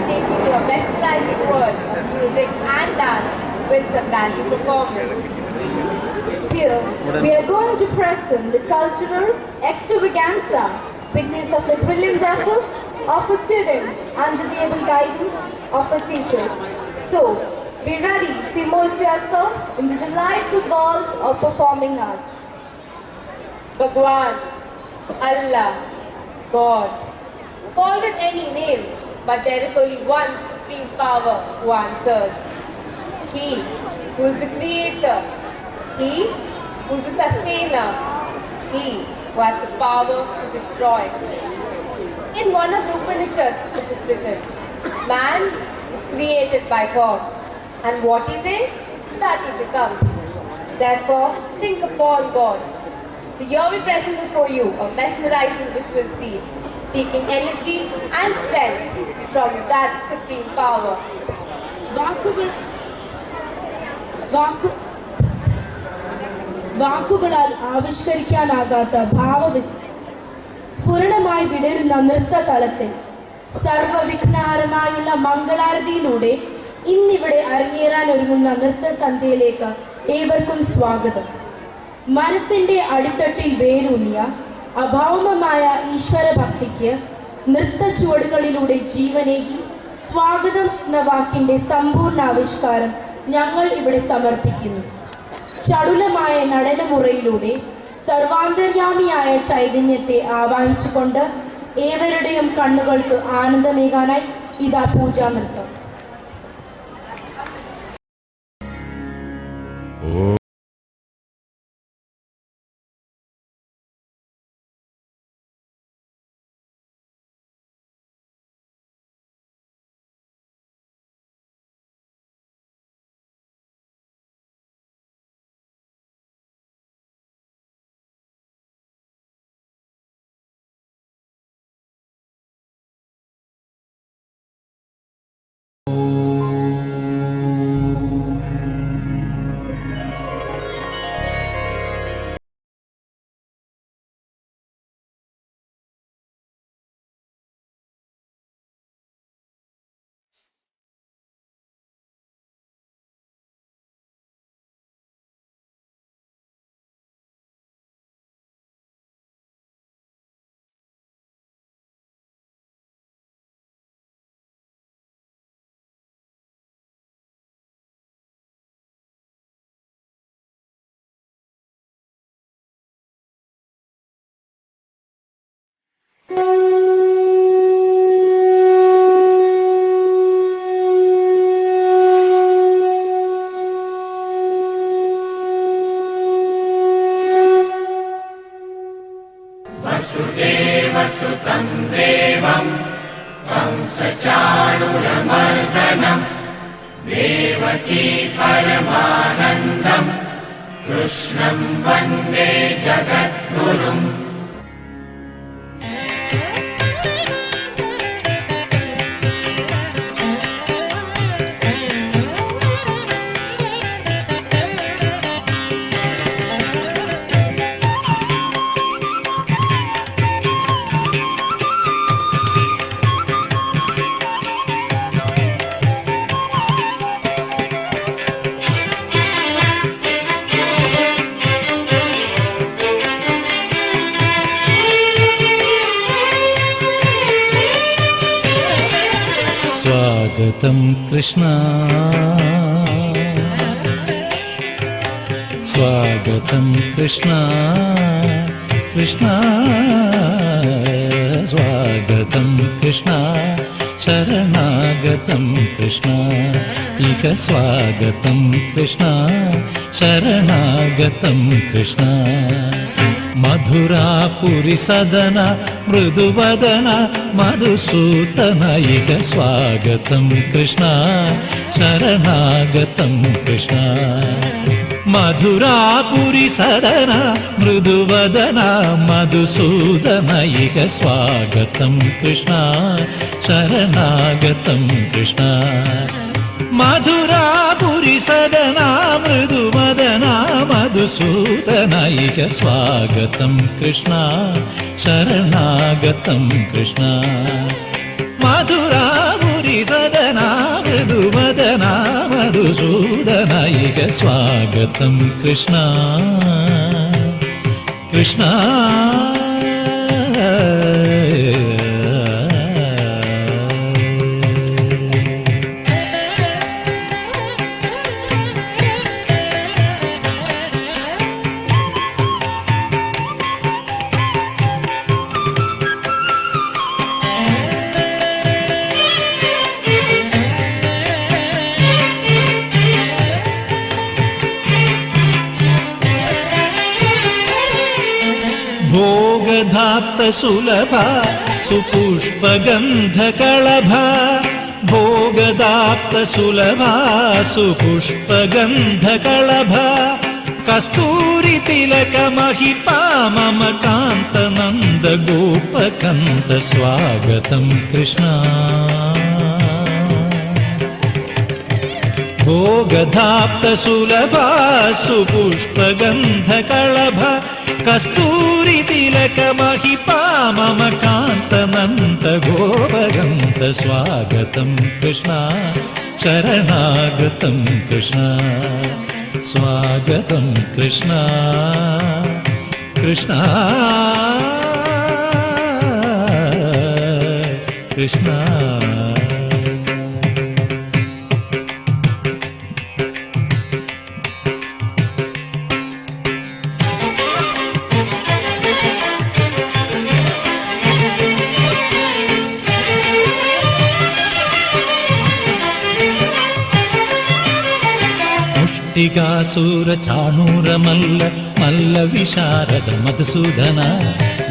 take you to a mesmerizing world of music and dance with some dancing performance. Here, we are going to present the cultural extravaganza, which is of the brilliant efforts of our students under the able guidance of our teachers. So, be ready to immerse yourself in the delightful world of performing arts. Bhagwan, Allah, God. Call with any name, but there is only one supreme power who answers. He who is the creator, he who is the sustainer, he who has the power to destroy. In one of the Upanishads it is written, man is created by God, and what he thinks, that he becomes. Therefore, think upon God. So here we present before you a mesmerizing visual scene, seeking energy and strength from that supreme power. വാക്കുകളാൽ ആവിഷ്കരിക്കാനാകാത്ത സ്ഫുരണമായി വിടരുന്ന നൃത്തതലത്തിൽ സർവവിഘ്നഹരമായുള്ള മംഗളാരതിയിലൂടെ ഇന്നിവിടെ അരങ്ങേറാൻ ഒരുങ്ങുന്ന നൃത്തസന്ധ്യയിലേക്ക് ഏവർക്കും സ്വാഗതം. മനസ്സിന്റെ അടിത്തട്ടിൽ വേരൂന്നിയ അഭൗമമായ ഈശ്വര ഭക്തിക്ക് നൃത്ത ചുവടുകളിലൂടെ ജീവനേകി സ്വാഗതം എന്ന വാക്കിന്റെ സമ്പൂർണ്ണ ആവിഷ്കാരം ഞങ്ങൾ ഇവിടെ സമർപ്പിക്കുന്നു. ചടുലമായ നടനമുറയിലൂടെ സർവാന്തര്യാമിയായ ചൈതന്യത്തെ ആവാഹിച്ചുകൊണ്ട് ഏവരുടെയും കണ്ണുകൾക്ക് ആനന്ദമേകാനായി ഇതാ പൂജാനൃത്തം. वसुदेवसुतं देवं कंसचाणूरमर्दनं देवकी परमानन्दं कृष्णं वन्दे जगद्गुरुम्. स्वागतं कृष्ण स्वागतं कृष्ण कृष्ण स्वागतं कृष्ण शरणागतं कृष्ण इह स्वागतं कृष्ण शरणागतं कृष्ण मधुरापुरी सदन मृदुवदन मधुसूदन इह स्वागतं कृष्ण शरणागतं कृष्ण मधुरापुरी सदन मृदुवदन मधुसूदन इह स्वागतं कृष्ण शरणागतं कृष्ण मधुरापुरी सदना मृदुवदना मधुसूदन इह स्वागतं कृष्ण शरणागतं कृष्ण मधुरापुरी മധുസൂദനായിക സ്വാഗതം കൃഷ്ണ കൃഷ്ണ भोगधाप्त सुलभ सुपुष्पगन्धकळभ भोगदाप्त सुलभ सुपुष्पगन्धकळभ कस्तूरि तिलक महिपा मम कान्त नन्द गोपकन्त स्वागतं कृष्ण भोगधाप्त सुलभ सुपुष्पगन्धकळभ कस्तूरि तिलक महिपा मम कान्त नन्द गोपकन्त स्वागतं कृष्ण शरणागतं कृष्ण स्वागतं कृष्ण कृष्ण कृष्ण मुष्टिकासुर चाणूर मल्ल मल्ल विशारद मधुसूदन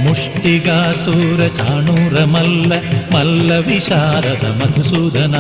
मुष्टिकासुर चाणूर मल्ल मल्ल विशारद मधुसूदन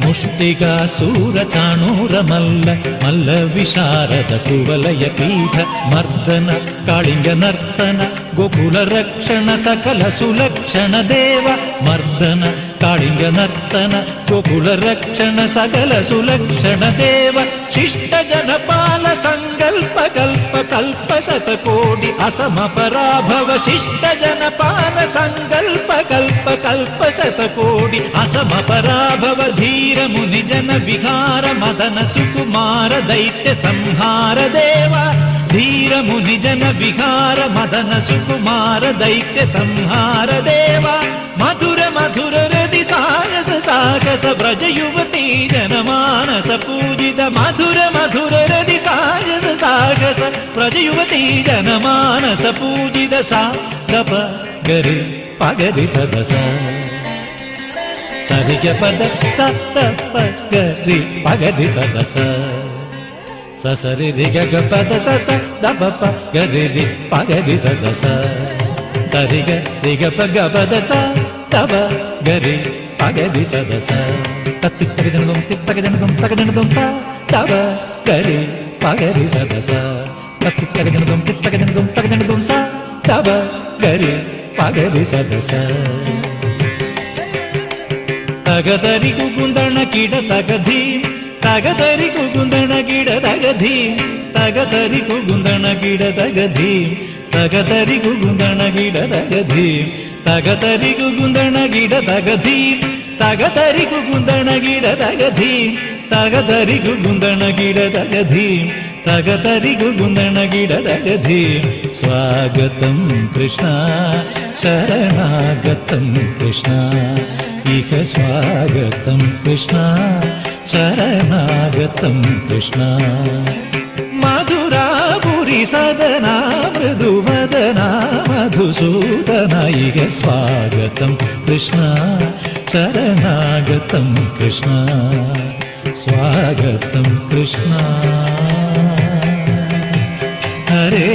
मुष्टिकासुर चाणूर मल्ल मल्ल विशारद कुवलय पीठ मर्दन काळिंग नर्तन गोकुल रक्षण सकल सुलक्षण देव मर्दन काळिंग नर्तन गोकुल रक्षण सकल सुलक्षण देव शिष्ट जनपाल संकल्प कल्प कल्प शतकोटि असम पराभव शिष्ट जनपाल संकल्प कल्प कल्प शतकोटि असम पराभव धीर मुनि जन विहार मदन सुकुमार दैत्य संहार देव धीर मुनि जन विहार मदन सुकुमार दैत्य संहार देव मधुर मधुर हृदि साहस साहस व्रज युवती जनमानस पूजित मधुर मधुर हृदि साहस साहस व्रज युवती जनमानस पूजित सा गप गरि पगरि सदस सरिग पद सत पगरि पगरि सदस ससरि रि ग पद सस दप प गरि रि पगरि सदस सरि ग रि ग प ग पद स दप गरि पगरि सदस तत्तित्तगजनदुम तगजनदुम स दप गरि पगरि सदस तत्तित्तगजनदुम तगजनदुम स दप गरि पगरि सदस तगदरि कुकुंदण किड तगधी तगदरि कुकुंदण गिड तगधी तगदरि कुकुंदण गिड तगधी तगदरि कुकुंदण गिड तगधी तगदरि कुकुंदण गिड तगधी तगदरि कुकुंदण गिड तगधी तगदरि कुकुंदण गिड तगधी तगदरि कुकुंदण गिड तगधी स्वागतं कृष्ण शरणागतं कृष्ण इह स्वागतं कृष्ण शरणागतं कृष्ण मधुरापुरी सदना मृदुवदना मधुसूदना इह स्वागतं कृष्ण शरणागतं कृष्ण स्वागतं कृष्ण हरे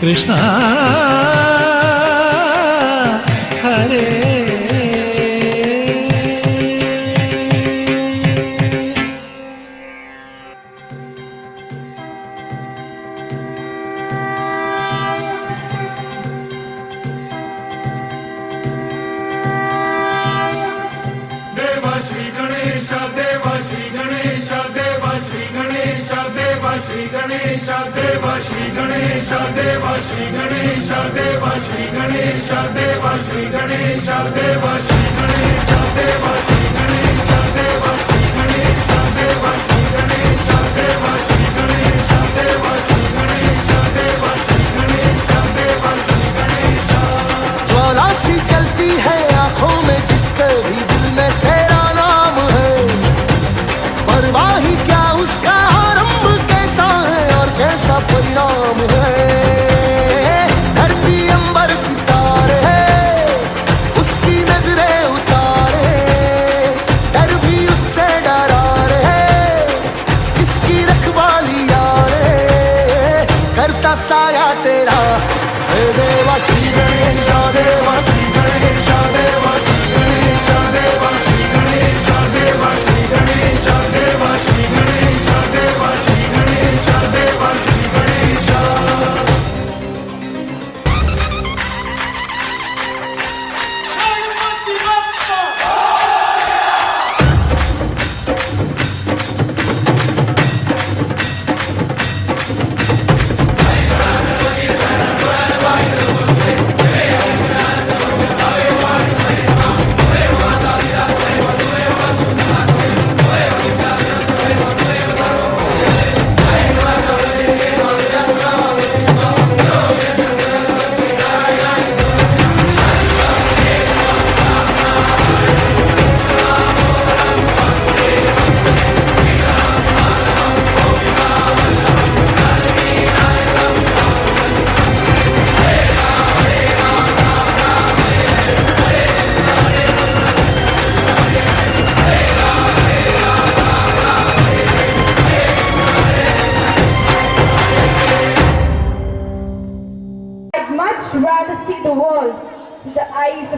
कृष्ण हरे श्री गणेश देवा श्री गणेश देवा श्री गणेश देवा श्री गणेश देवा श्री गणेश देवा श्री गणेश देवा श्री गणेश देवा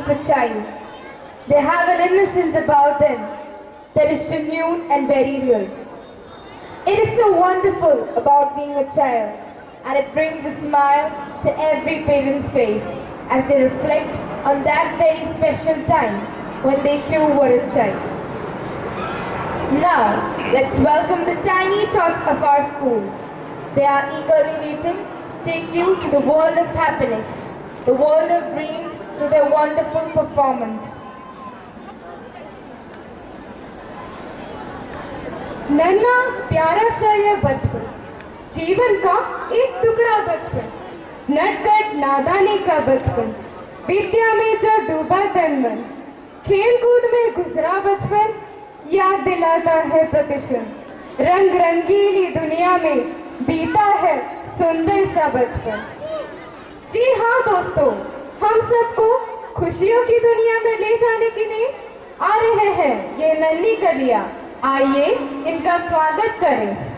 of a child. They have an innocence about them that is genuine and very real. It is so wonderful about being a child, and it brings a smile to every parent's face as they reflect on that very special time when they too were a child. Now, let's welcome the tiny tots of our school. They are eagerly waiting to take you to the world of happiness, the world of dreams, through their wonderful performance. नन्हा प्यारा सा यह बचपन, जीवन का एक टुकड़ा बचपन, नटखट नादानी का बचपन, विद्या में जो डूबा तन मन, खेल कूद में गुजरा बचपन याद दिलाता है प्रतिक्षण। रंग रंगीली दुनिया में बीता है सुंदर सा बचपन। जी हाँ दोस्तों, हम सबको खुशियों की दुनिया में ले जाने के लिए आ रहे हैं ये नन्ही कलियां। आइए इनका स्वागत करें।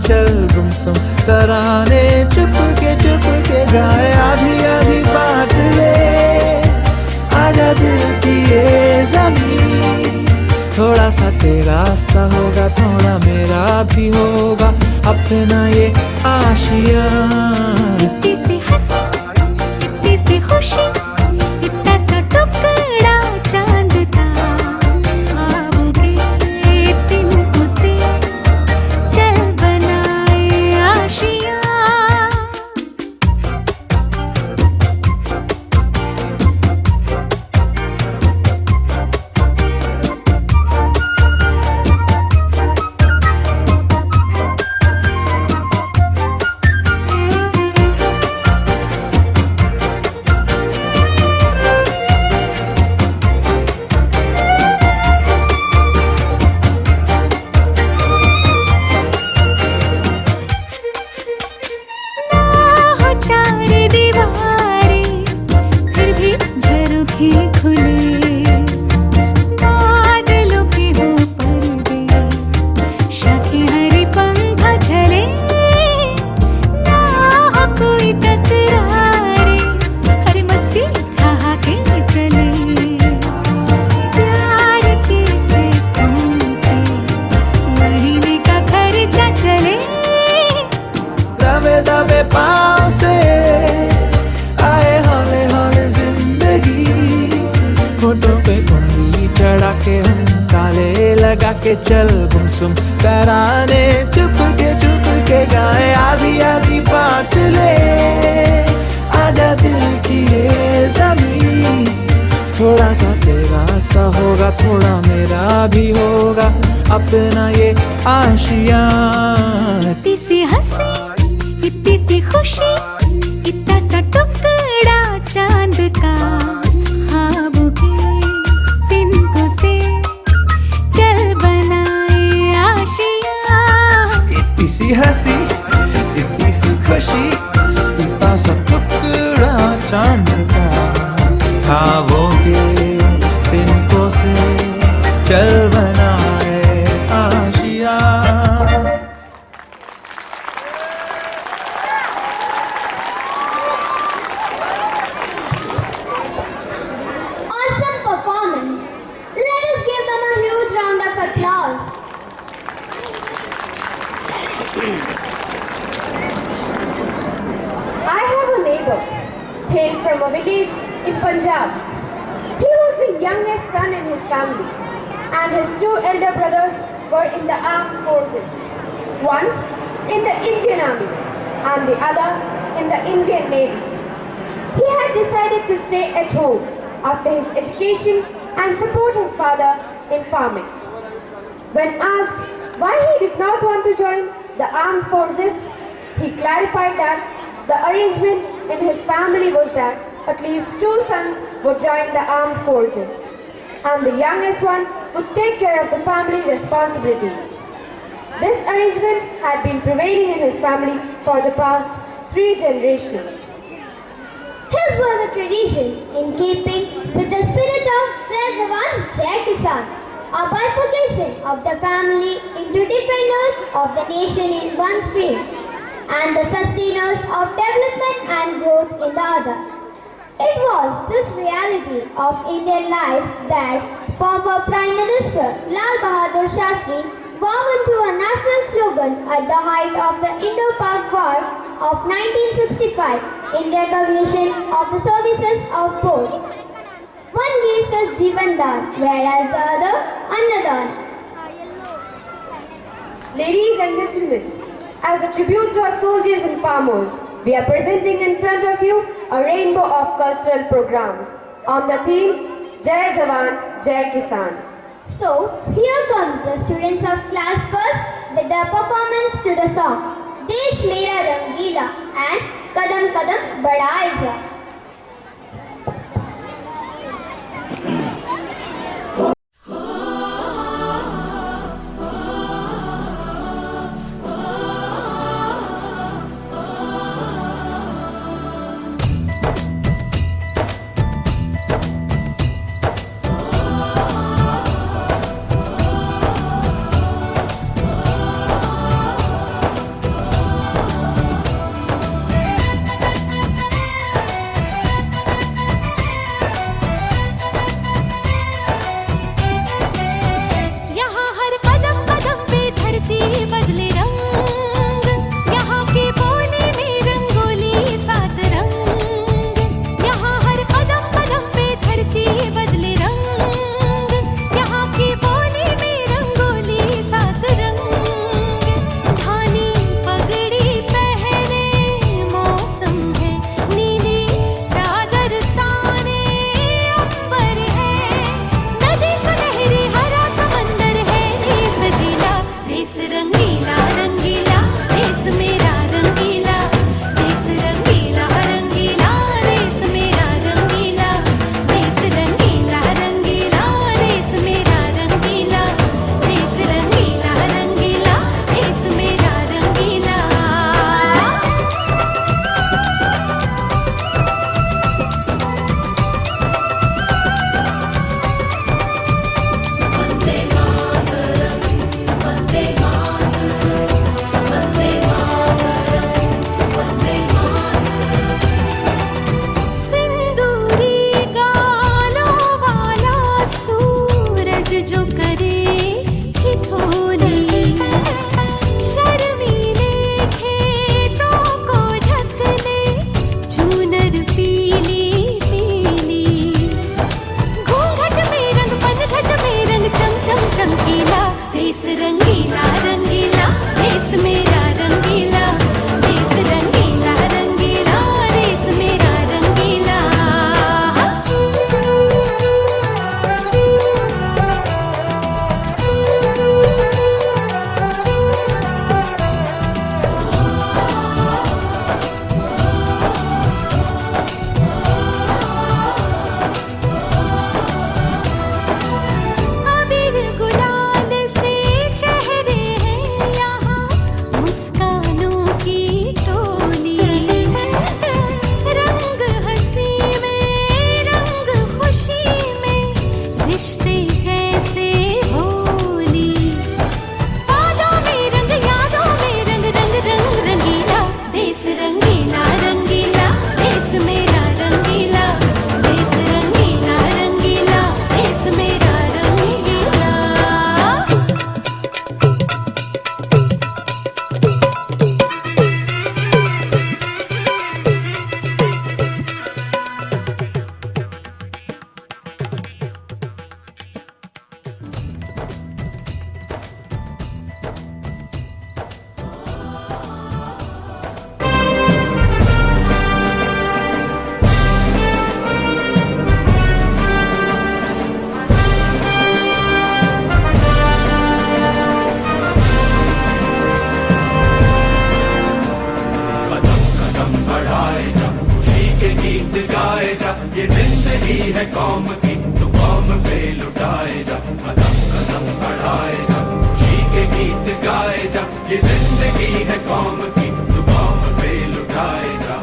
चल गुमसुम तराने चुप के गाए आधी आधी बांट ले आजा दिल की ये ज़मीन। थोड़ा सा तेरा सा होगा, थोड़ा मेरा भी होगा अपना ये आशिया। इतनी सी हंसी, इतनी सी खुशी, इतना सा टुकड़ा चांद का, ख्वाबों के तिनकों से चल बनाए आशिया। के चल गुमसुम तराने चुप के गाए आधी आधी बांट ले आजा दिल की ये ज़मीन। थोड़ा सा तेरा सा होगा, थोड़ा मेरा भी होगा अपना ये आशिया। इतनी सी हंसी, इतनी सी खुशी, इतना सा टुकड़ा चांद का, ख्वाबों के तिनकों से चल बनाए आशिया। इतनी सी हंसी, इतनी सी खुशी, इतना सा टुकड़ा चांद का, ख्वाबों के तिनकों से village in Punjab. He was the youngest son in his family, and his two elder brothers were in the armed forces. One in the Indian Army and the other in the Indian Navy. He had decided to stay at home after his education and support his father in farming. When asked why he did not want to join the armed forces, he clarified that the arrangement in his family was that at least two sons would join the armed forces, and the youngest one would take care of the family responsibilities. This arrangement had been prevailing in his family for the past 3 generations. His was a tradition in keeping with the spirit of Jai Jawan, Jai Kisan, a bifurcation of the family into defenders of the nation in one stream and the sustainers of development and growth in the other. It was this reality of Indian life that former Prime Minister Lal Bahadur Shastri vowed into a national slogan at the height of the Indo-Pak War of 1965 in recognition of the services of both. One gives us Jivan Dan, whereas the other Annadan. Ladies and gentlemen, as a tribute to our soldiers and farmers, we are presenting in front of you a rainbow of cultural programs on the theme Jai Jawan, Jai Kisan. So, here comes the students of class first with their performance to the song Desh Mera Rangila and Kadam Kadam Badhaye Ja. कौम की तू कौम पे लुटाए जा।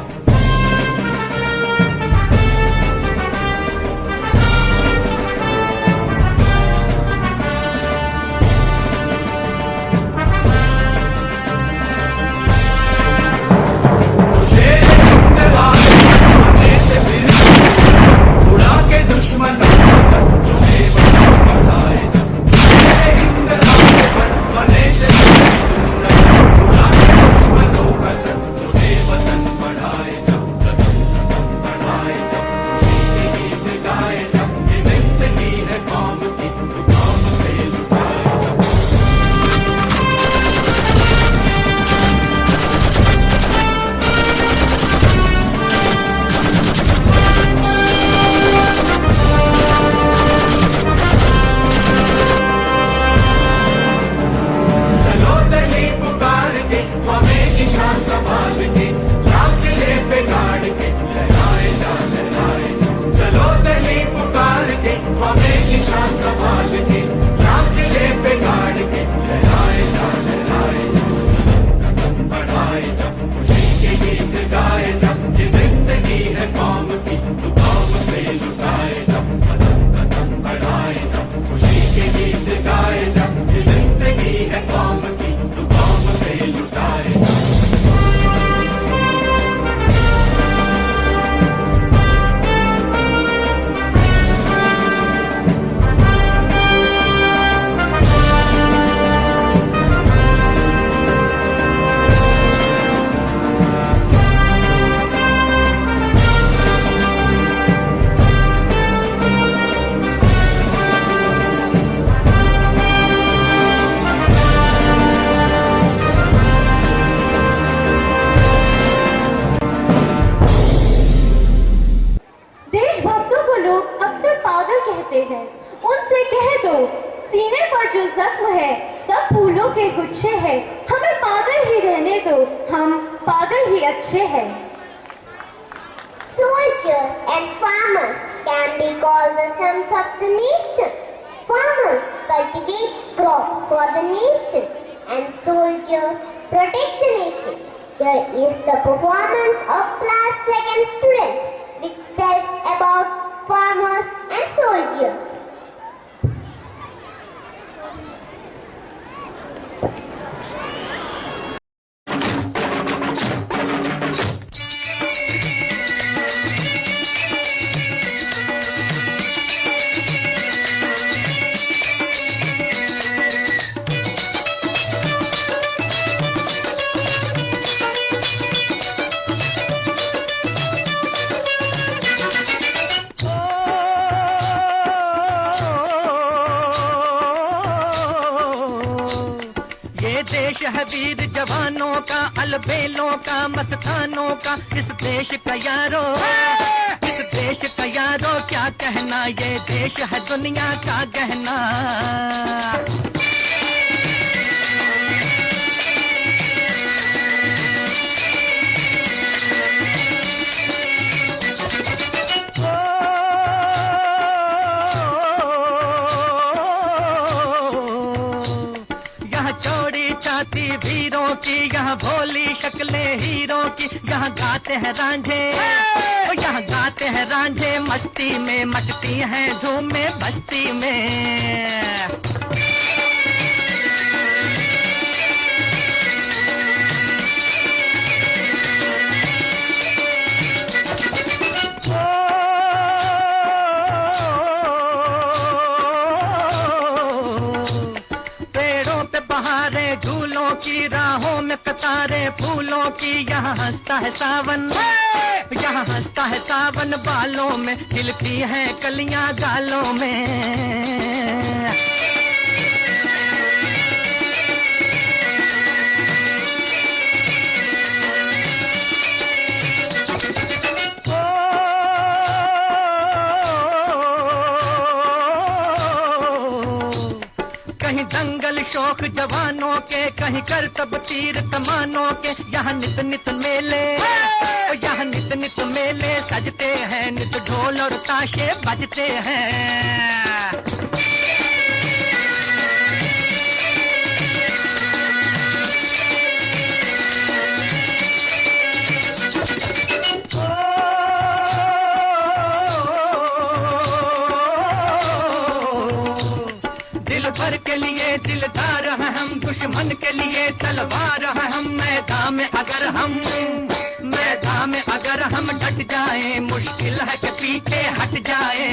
शेर हिंद आगे आगे से फिर उड़ा के दुश्मनों का सर जो बेवजह बढ़ाए जा। शेर हिंद आगे बढ़ने से उड़ा के दुश्मनों का सर जो बेवतन बढ़ाए जा। कदम कदम बढ़ाए जा, खुशी के गीत गाए जा, ये जिंदगी है कौम की तू कौम पे लुटाए जा। चलो दिल्ली पुकार के हमें निशान संभाल के लाल किले पे गाड़ के लहराए जा लहराए जा। चलो दिल्ली पुकार के हमें निशान संभाल के लाल किले पे गाड़ के लहराए जा लहराए जा। कदम कदम बढ़ाए जा, खुशी के गीत गाए जा, ये जिंदगी है कौम की तू कौम पे लुटाए जा। कदम कदम बढ़ाए जा, खुशी के गीत गाए जा, ये जिंदगी है कौम की तू कौम पे लुटाए जा। देशभक्तों को लोग अक्सर पागल कहते हैं। उनसे कह दो सीने पर जो जख्म है सब फूलों के गुच्छे हैं। हमें पागल ही रहने दो, हम पागल ही अच्छे हैं। Soldiers and farmers can be called the sons of the nation. Farmers cultivate crop for the nation and soldiers protect the nation. Here is the performance of class 2nd student which tells about farmers and soldiers. देश है वीर जवानों का, अलबेलों का, मस्तानों का। इस देश का यारो, इस देश का यारो क्या कहना, ये देश है दुनिया का गहना। छाती वीरों की, यहाँ भोली शक्लें हीरों की। यहाँ गाते हैं रांझे, यहाँ गाते हैं रांझे, मस्ती में मचती हैं धूम में बस्ती में। झूलों की राहों में कतारे फूलों की। यहाँ हंसता है सावन, यहाँ हंसता है सावन, बालों में खिलती हैं कलियां गालों में। कहीं दंगल शौक जवानों के, कहीं करतब तीर कमानों के। यहाँ नित नित मेले, यहाँ नित नित मेले सजते हैं, नित ढोल और ताशे बजते हैं। दिलदार हैं हम, दुश्मन के लिए तलवार हैं हम। मैदान में अगर हम डट जाएं, मुश्किल है कि पीछे हट जाएं।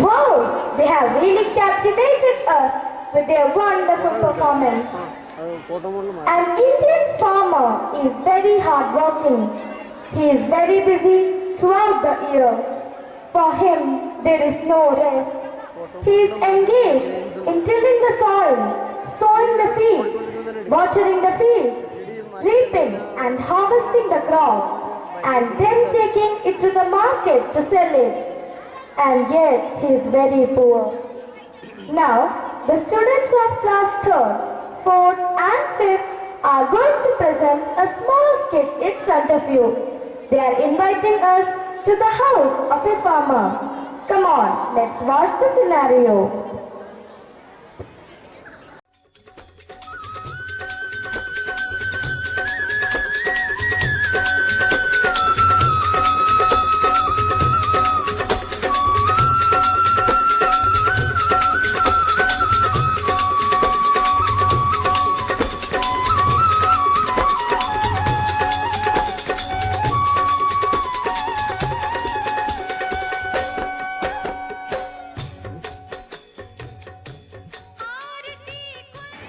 Wow, they have really captivated us with their wonderful performance. An Indian farmer is very hardworking. He is very busy throughout the year. For him, there is no rest. He is engaged in tilling the soil, sowing the seeds, watering the fields, reaping and harvesting the crop, and then taking it to the market to sell it. And yet he is very poor. Now, the students of class 3rd, 4th and 5th are going to present a small skit in front of you. They are inviting us to the house of a farmer. Come on, let's watch the scenario.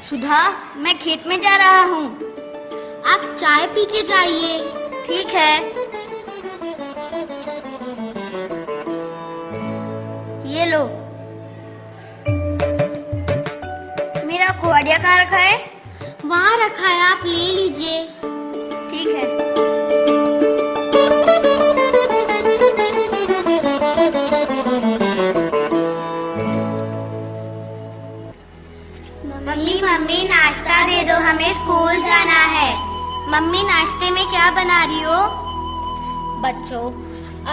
सुधा, मैं खेत में जा रहा हूँ। आप चाय P के जाइए। ठीक है। ये लो। मेरा खुआड़िया कहाँ रखा है? वहाँ रखा है, आप ले लीजिए। ठीक है। मम्मी नाश्ता दे दो, हमें स्कूल जाना है। मम्मी नाश्ते में क्या बना रही हो? बच्चों,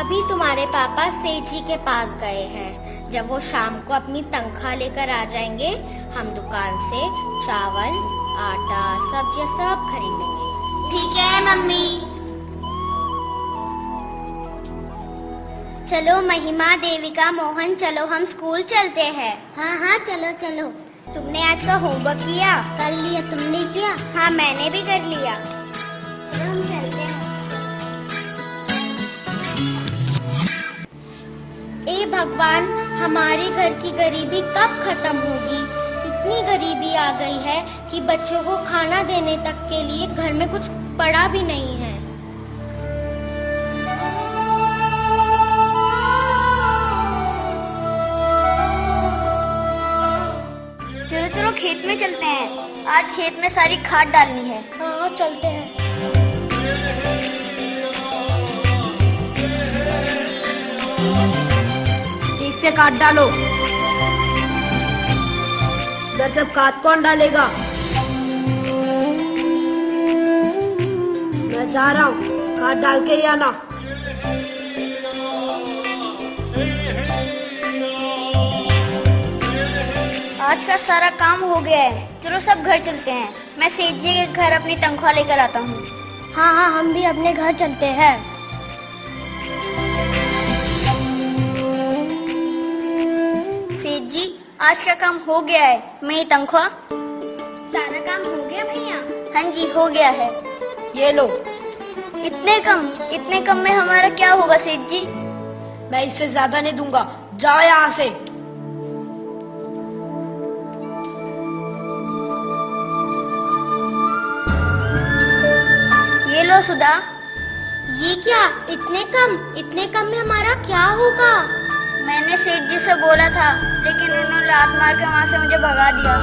अभी तुम्हारे पापा सेठ जी के पास गए हैं। जब वो शाम को अपनी तनख्वाह लेकर आ जाएंगे, हम दुकान से चावल, आटा, सब्जी सब खरीदेंगे। ठीक है मम्मी। चलो महिमा, देविका, मोहन, चलो हम स्कूल चलते हैं। हाँ हाँ, चलो चलो। तुमने आज का होमवर्क किया? कर लिया। तुमने किया? हाँ, मैंने भी कर लिया। चलो हम चलते हैं। ए भगवान, हमारे घर की गरीबी कब खत्म होगी? इतनी गरीबी आ गई है कि बच्चों को खाना देने तक के लिए घर में कुछ पड़ा भी नहीं है। चलो चलो खेत में चलते हैं। आज खेत में सारी खाद डालनी है। हाँ चलते हैं। ठीक से खाद डालो। इधर सब खाद कौन डालेगा? मैं जा रहा हूँ, खाद डाल के ही आना। आज का सारा काम हो गया है, चलो सब घर चलते हैं। मैं सेठ जी के घर अपनी तनख्वाह लेकर आता हूँ। हाँ हाँ, हम भी अपने घर चलते हैं। सेठ जी, आज का काम हो गया है, मेरी तनख्वाह। सारा काम हो गया भैया? हाँ जी, हो गया है। ये लो। इतने कम में हमारा क्या होगा सेठ जी? मैं इससे ज्यादा नहीं दूंगा, जाओ यहाँ से। ये लो सुधा। ये क्या, इतने कम में हमारा क्या होगा? मैंने सेठ जी से बोला था, लेकिन उन्होंने लात मार के वहां से मुझे भगा दिया।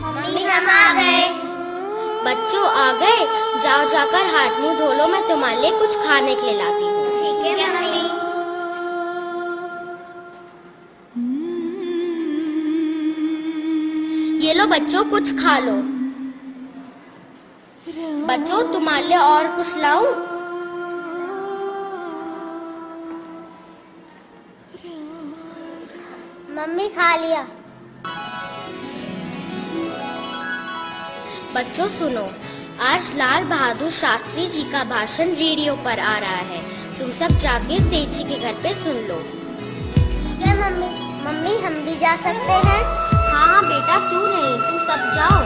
मम्मी, हम आ गए। बच्चों आ गए, जाओ जाकर हाथ मुंह धो लो, मैं तुम्हारे लिए कुछ खाने के लिए लाती हूँ। ठीक है मम्मी। ये लो बच्चों, कुछ खा लो। बच्चों, तुम्हारे लिए और कुछ लाऊं? मम्मी, खा लिया। बच्चों सुनो, आज लाल बहादुर शास्त्री जी का भाषण रेडियो पर आ रहा है, तुम सब जाके सेठ जी के घर पे सुन लो। ठीक है मम्मी, हम भी जा सकते हैं? हाँ बेटा, क्यों नहीं, तुम सब जाओ।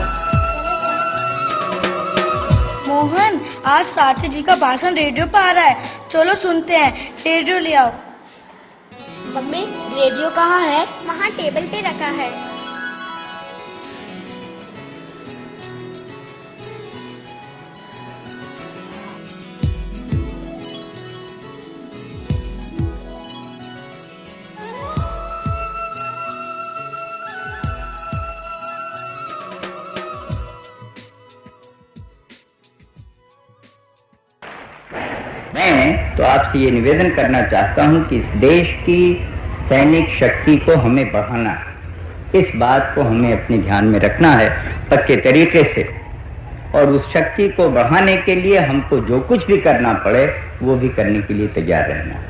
मोहन, आज शास्त्री जी का भाषण रेडियो पर आ रहा है, चलो सुनते हैं। रेडियो ले आओ। मम्मी, रेडियो कहाँ है? वहाँ टेबल पे रखा है। मैं तो आपसे ये निवेदन करना चाहता हूँ कि इस देश की सैनिक शक्ति को हमें बढ़ाना है। इस बात को हमें अपने ध्यान में रखना है पक्के तरीके से, और उस शक्ति को बढ़ाने के लिए हमको जो कुछ भी करना पड़े वो भी करने के लिए तैयार रहना है।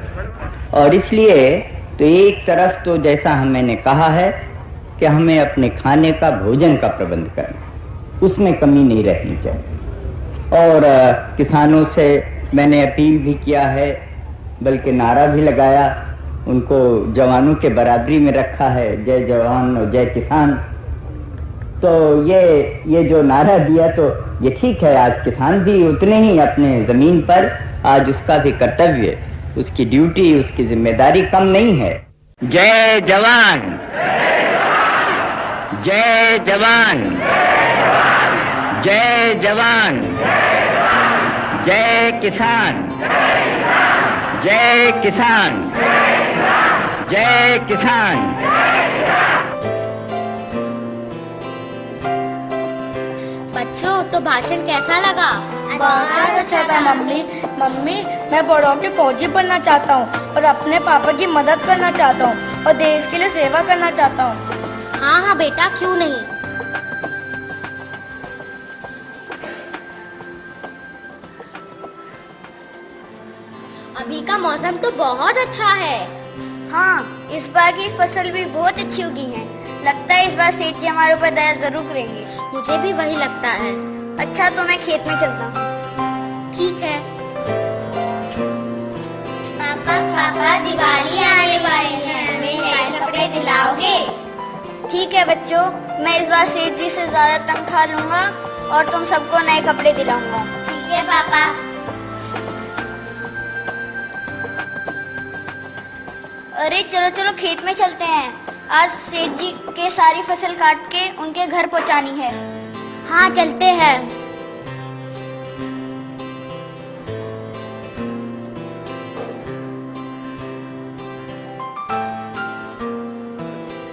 और इसलिए तो एक तरफ तो जैसा मैंने कहा है कि हमें अपने खाने का, भोजन का प्रबंध करना, उसमें कमी नहीं रहनी चाहिए। और किसानों से मैंने अपील भी किया है, बल्कि नारा भी लगाया, उनको जवानों के बराबरी में रखा है, जय जवान और जय किसान। तो ये जो नारा दिया तो ये ठीक है, आज किसान भी उतने ही अपने जमीन पर, आज उसका भी कर्तव्य, उसकी ड्यूटी, उसकी जिम्मेदारी कम नहीं है। जय जवान, जय जवान, जय जवान, जय किसान, जय किसान, जय किसान। बच्चों, तो भाषण कैसा लगा? बहुत अच्छा था मम्मी। मैं बड़ों के फौजी बनना चाहता हूँ और अपने पापा की मदद करना चाहता हूँ और देश के लिए सेवा करना चाहता हूँ। हाँ हाँ बेटा, क्यों नहीं। अभी का मौसम तो बहुत अच्छा है। हाँ, इस बार की फसल भी बहुत अच्छी उगी है। लगता है इस बार सेठ जी हमारे ऊपर दया जरूर करेंगे। मुझे भी वही लगता है। अच्छा, तो मैं खेत में चलता हूँ। ठीक है। पापा, दिवाली आने वाली है, हमें नए कपड़े दिलाओगे? ठीक है बच्चों, मैं इस बार सेठ जी से ज्यादा तनख्वाह लूंगा और तुम सबको नए कपड़े दिलाऊंगा। ठीक है पापा। अरे चलो चलो, खेत में चलते हैं। आज सेठ जी के सारी फसल काट के उनके घर पहुंचानी है। हाँ, चलते हैं।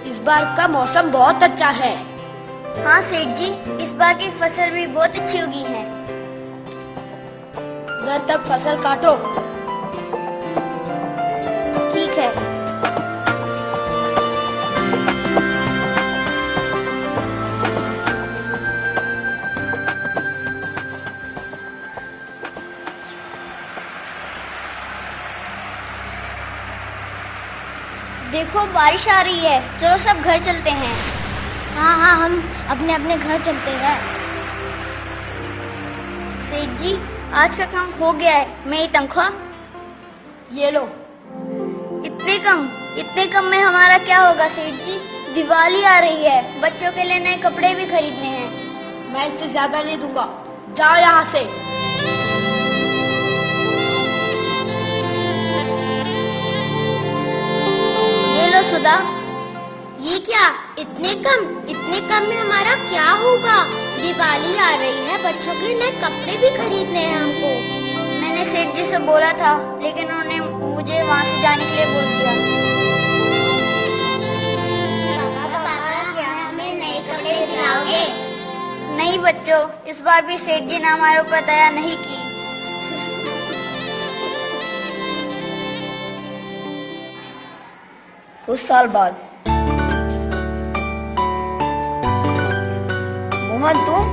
इस बार का मौसम बहुत अच्छा है। हाँ सेठ जी, इस बार की फसल भी बहुत अच्छी उगी है। घर तक फसल काटो। ठीक है। देखो बारिश आ रही है, चलो सब घर चलते हैं। हाँ, हम अपने अपने घर चलते हैं। सेठ जी, आज का काम हो गया है, मेरी तनख्वाह ये लो। इतने कम में हमारा क्या होगा सेठ जी? दिवाली आ रही है, बच्चों के लिए नए कपड़े भी खरीदने हैं। मैं इससे ज्यादा नहीं दूंगा, जाओ यहाँ से। ये लो सुधा। ये क्या? इतने कम में हमारा क्या होगा? दिवाली आ रही है, बच्चों के लिए नए कपड़े भी खरीदने हैं हमको। मैंने सेठ जी से बोला था, लेकिन उन्होंने मुझे वहाँ से जाने के लिए बोल दिया। क्या हमें नए कपड़े दिलाओगे? नहीं बच्चों, इस बार भी सेठ जी ने हमारे ऊपर दया नहीं की। कुछ साल बाद। मोहन तुम?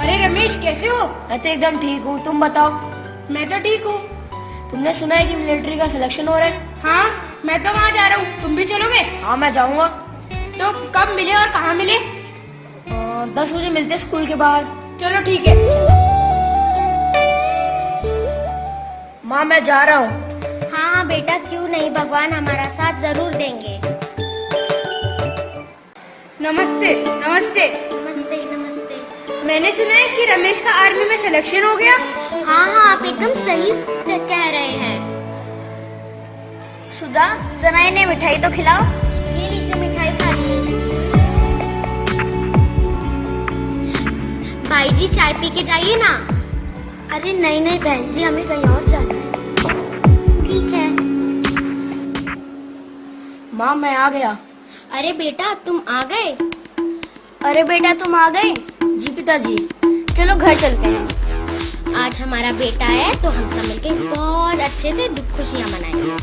अरे रमेश, कैसे हो? मैं तो एकदम ठीक हूँ, तुम बताओ। मैं तो ठीक हूँ। तुमने सुना है कि मिलिट्री का सिलेक्शन हो रहा है? हाँ, मैं तो वहाँ जा रहा हूँ, तुम भी चलोगे? हाँ, मैं जाऊँगा। तो कब मिले और कहाँ मिले? 10 बजे मिलते स्कूल के बाहर। चलो ठीक है। माँ, मैं जा रहा हूँ। हाँ बेटा, क्यों नहीं, भगवान हमारा साथ जरूर देंगे। नमस्ते। नमस्ते नमस्ते। मैंने सुना है कि रमेश का आर्मी में सिलेक्शन हो गया। हाँ, आप एकदम सही से कह रहे हैं। सुधा, जरा इन्हें मिठाई तो खिलाओ। ये लीजिए, मिठाई खा लीजिए। भाई जी, चाय पी के जाइए ना। अरे नहीं बहन जी, हमें कहीं और जाना है। ठीक है। माँ, मैं आ गया। अरे बेटा, तुम आ गए? अरे बेटा, तुम आ गए? जी पिताजी। चलो घर चलते हैं। आज हमारा बेटा है, तो हम सब मिलके बहुत अच्छे से खुशियाँ मनाएंगे।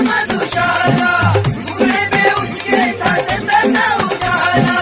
मधुशाला, घूमने में उसके था चंदन उजाला।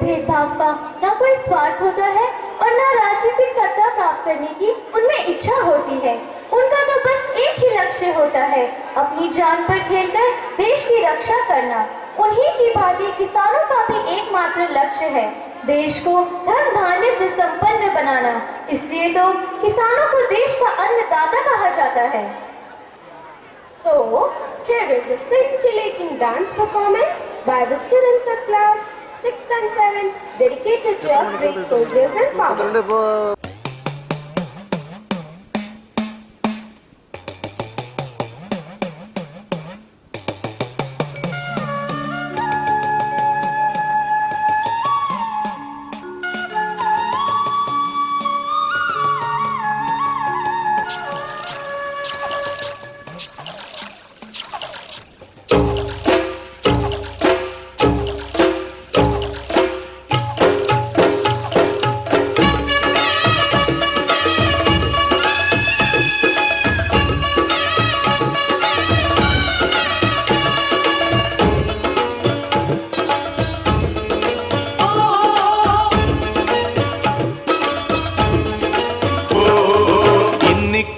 भेदभाव का न कोई स्वार्थ होता है और न राजनीतिक सत्ता प्राप्त करने की उनमें इच्छा होती है। उनका तो बस एक ही लक्ष्य होता है, अपनी जान पर खेलकर देश की रक्षा करना। उन्हीं की भांति किसानों का भी एकमात्र लक्ष्य है देश को धन धान्य से संपन्न बनाना। इसलिए तो किसानों को देश का अन्नदाता कहा जाता है। So, here is a scintillating dance performance by the students of class 6th and 7th dedicated to our great soldiers and farmers.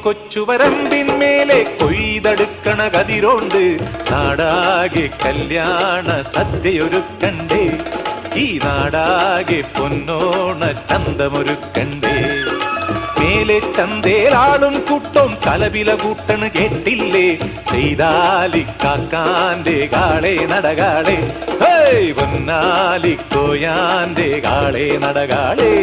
കൊച്ചുവരമ്പിന്മേലെ കൊയ്തെടുക്കണ കതിരോണ്ട് നാടാകെ കല്യാണ സദ്യയൊരുക്കണ്ടേ, ഈ നാടാകെ പൊന്നോണ ചന്തമൊരുക്കണ്ടേ. മേലെ ചന്തേലാളും കൂട്ടം കലവില കൂട്ടണ് കേട്ടില്ലേ, ചെയ്താലിക്കാക്കാന്റെ കാളെ നടകാളെ, പൊന്നാലിക്കോയാന്റെ കാളെ നടകാളേ.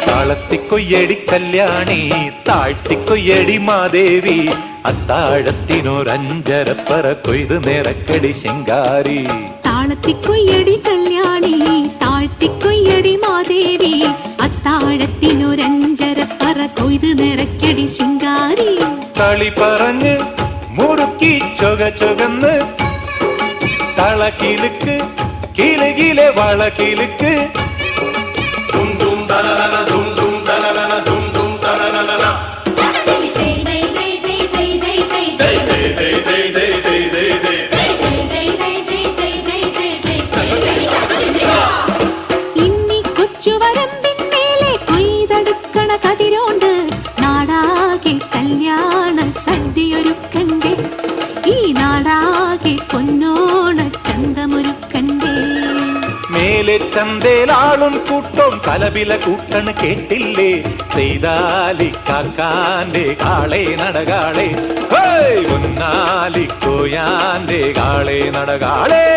താളത്തിക്കൊയ്യടി കല്യാണി, താഴ്ത്തിക്കൊയ്യടി മാദേവി, അത്താഴത്തിനൊരഞ്ചരപ്പറ കൊയ്ത് നിറക്കടി ശിങ്കാരി. താളത്തിക്കൊയ്യടി കല്യാണി, താഴ്ത്തിക്കൊയ്യടി മാദേവി, അത്താഴത്തിനൊരഞ്ചരപ്പറ കൊയ്ത് നിറക്കടി ശിങ്കാരി. കളി പറഞ്ഞ് മുറുക്കി ചൊക ചൊകന്ന് തളക്കിലുക്ക് കിലുകിലെ വളക്കിലുക്ക്. ഇന്നി കൊച്ചുവരമ്പിന്മേലെ കൊയ്തെടുക്കണ കതിരോണ്ട് നാടാകെ കല്യാണ സദ്യയൊരുക്കണ്ടേ, ഈ നാടാകെ പൊന്നോണ ചന്തമൊരുക്കണ്ടേ. മേലെ ചന്തേലാളും കൂട്ടം കലവില കൂട്ടണ് കേട്ടില്ലേ, ചെയ്താലിക്കാക്കാന്റെ കാളെ നടകാളെ, ഒന്നാലിക്കോയാന്റെ കാളെ നടകാളേ.